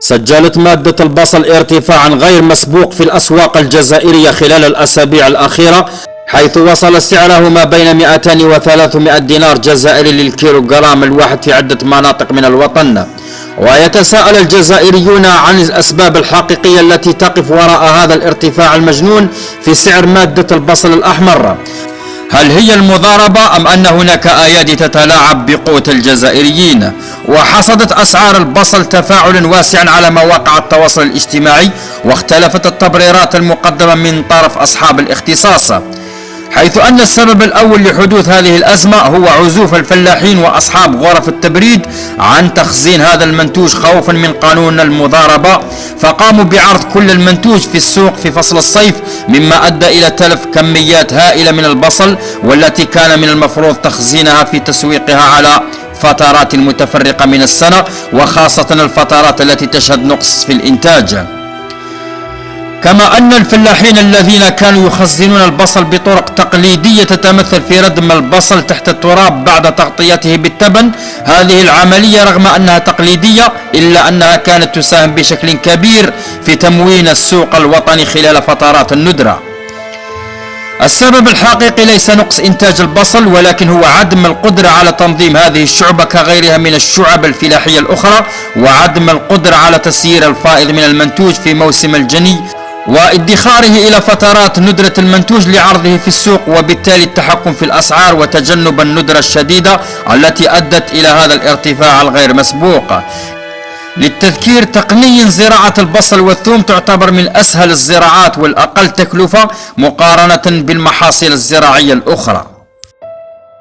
سجلت مادة البصل ارتفاعا غير مسبوق في الأسواق الجزائرية خلال الأسابيع الأخيرة، حيث وصل سعره ما بين 200 و 300 دينار جزائري للكيلوغرام الواحد في عدة مناطق من الوطن. ويتساءل الجزائريون عن الأسباب الحقيقية التي تقف وراء هذا الارتفاع المجنون في سعر مادة البصل الأحمر. هل هي المضاربة أم أن هناك أيادي تتلاعب بقوت الجزائريين؟ وحصدت أسعار البصل تفاعلا واسعا على مواقع التواصل الاجتماعي، واختلفت التبريرات المقدمة من طرف أصحاب الاختصاص، حيث أن السبب الأول لحدوث هذه الأزمة هو عزوف الفلاحين وأصحاب غرف التبريد عن تخزين هذا المنتوج خوفا من قانون المضاربة، فقاموا بعرض كل المنتوج في السوق في فصل الصيف، مما أدى إلى تلف كميات هائلة من البصل، والتي كان من المفروض تخزينها في تسويقها على فترات متفرقة من السنة، وخاصة الفترات التي تشهد نقص في الإنتاج. كما أن الفلاحين الذين كانوا يخزنون البصل بطرق تقليدية تتمثل في ردم البصل تحت التراب بعد تغطيته بالتبن، هذه العملية رغم أنها تقليدية إلا أنها كانت تساهم بشكل كبير في تموين السوق الوطني خلال فترات الندرة. السبب الحقيقي ليس نقص إنتاج البصل، ولكن هو عدم القدرة على تنظيم هذه الشعبة كغيرها من الشعب الفلاحية الأخرى، وعدم القدرة على تسيير الفائض من المنتوج في موسم الجني وادخاره إلى فترات ندرة المنتوج لعرضه في السوق، وبالتالي التحكم في الأسعار وتجنب الندرة الشديدة التي أدت إلى هذا الارتفاع الغير مسبوق. للتذكير، تقنيا زراعة البصل والثوم تعتبر من أسهل الزراعات والأقل تكلفة مقارنة بالمحاصيل الزراعية الأخرى.